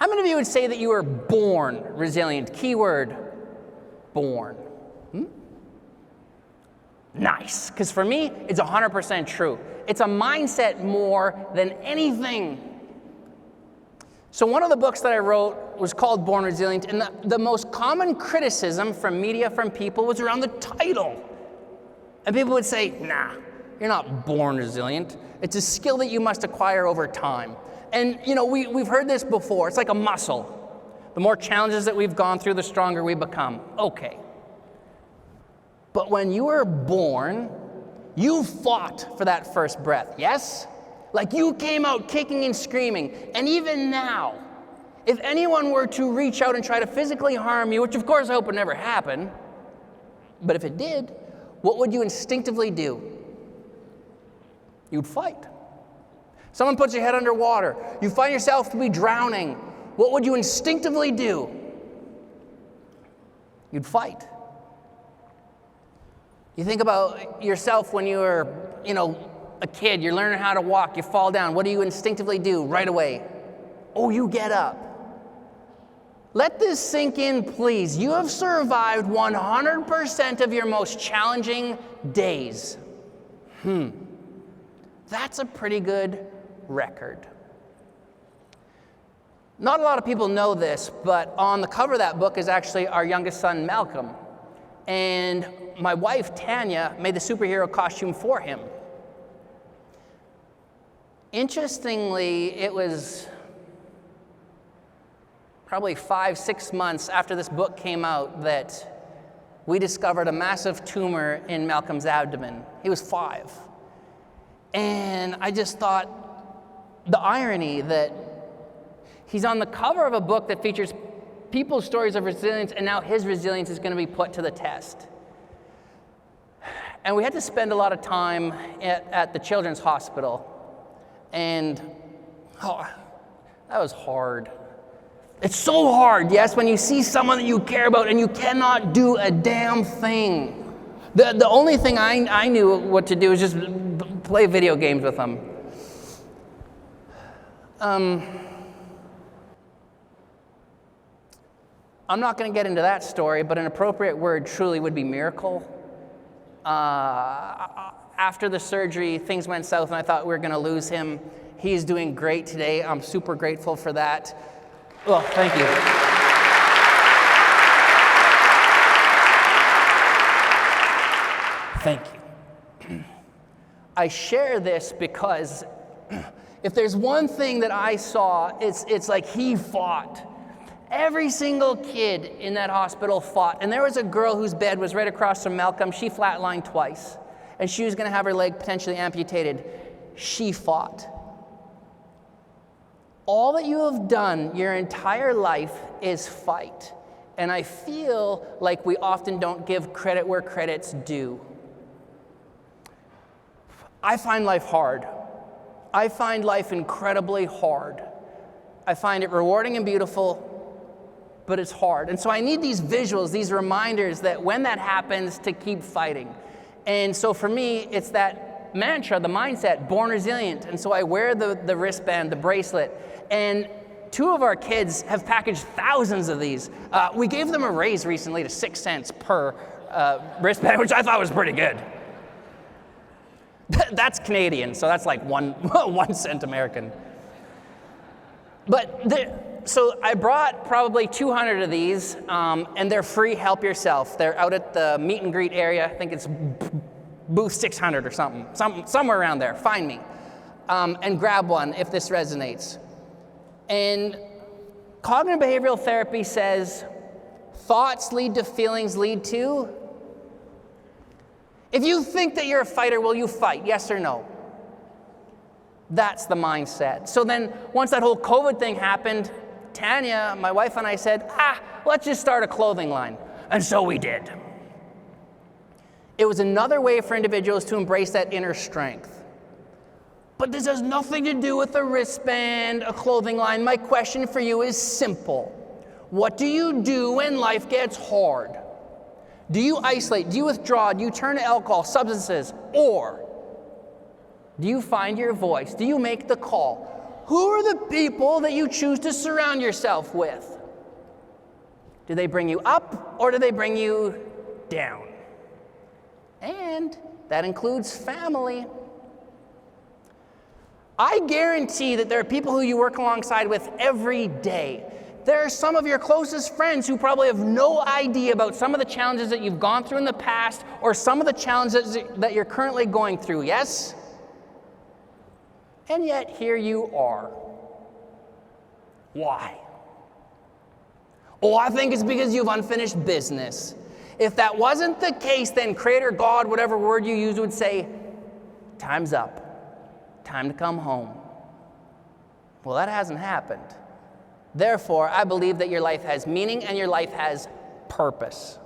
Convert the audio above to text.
How many of you would say that you were born resilient? Keyword, born. Nice, because for me, it's 100% true. It's a mindset more than anything. So one of the books that I wrote was called Born Resilient, and the most common criticism from media, from people, was around the title. And people would say, nah, you're not born resilient. It's a skill that you must acquire over time. And you know, we've heard this before. It's like a muscle. The more challenges that we've gone through, the stronger we become. Okay. But when you were born, you fought for that first breath, yes? Like you came out kicking and screaming. And even now, if anyone were to reach out and try to physically harm you, which of course I hope would never happen, but if it did, what would you instinctively do? You'd fight. Someone puts your head underwater. You find yourself to be drowning. What would you instinctively do? You'd fight. You think about yourself when you were, a kid. You're learning how to walk. You fall down. What do you instinctively do right away? Oh, you get up. Let this sink in, please. You have survived 100% of your most challenging days. That's a pretty good record. Not a lot of people know this, but on the cover of that book is actually our youngest son, Malcolm. And my wife, Tanya, made the superhero costume for him. Interestingly, it was probably 5-6 months after this book came out that we discovered a massive tumor in Malcolm's abdomen. He was 5. And I just thought, the irony that he's on the cover of a book that features people's stories of resilience, and now his resilience is going to be put to the test. And we had to spend a lot of time at the children's hospital. And that was hard. It's so hard, yes, when you see someone that you care about and you cannot do a damn thing. The only thing I knew what to do was just play video games with them. I'm not going to get into that story, but an appropriate word truly would be miracle. After the surgery, things went south, and I thought we were going to lose him. He's doing great today. I'm super grateful for that. Well, thank you. Thank you. I share this because if there's one thing that I saw, it's like he fought. Every single kid in that hospital fought. And there was a girl whose bed was right across from Malcolm. She flatlined twice. And she was going to have her leg potentially amputated. She fought. All that you have done your entire life is fight. And I feel like we often don't give credit where credit's due. I find life hard. I find life incredibly hard. I find it rewarding and beautiful, but it's hard. And so I need these visuals, these reminders that when that happens, to keep fighting. And so for me, it's that mantra, the mindset, born resilient. And so I wear the wristband, the bracelet. And 2 of our kids have packaged thousands of these. We gave them a raise recently to 6 cents per wristband, which I thought was pretty good. That's Canadian, so that's like 1 cent American. So I brought probably 200 of these, and they're free, help yourself. They're out at the meet and greet area. I think it's booth 600 or somewhere around there. Find me, and grab one if this resonates. And cognitive behavioral therapy says, thoughts lead to feelings lead to. If you think that you're a fighter, will you fight? Yes or no? That's the mindset. So then once that whole COVID thing happened, Tanya, my wife, and I said, let's just start a clothing line. And so we did. It was another way for individuals to embrace that inner strength. But this has nothing to do with a wristband, a clothing line. My question for you is simple. What do you do when life gets hard? Do you isolate? Do you withdraw? Do you turn to alcohol, substances? Or do you find your voice? Do you make the call? Who are the people that you choose to surround yourself with? Do they bring you up or do they bring you down? And that includes family. I guarantee that there are people who you work alongside with every day. There are some of your closest friends who probably have no idea about some of the challenges that you've gone through in the past or some of the challenges that you're currently going through, yes? And yet here you are. Why? Oh, I think it's because you have unfinished business. If that wasn't the case, then Creator God, whatever word you use, would say, time's up. Time to come home. Well, that hasn't happened. Therefore, I believe that your life has meaning and your life has purpose.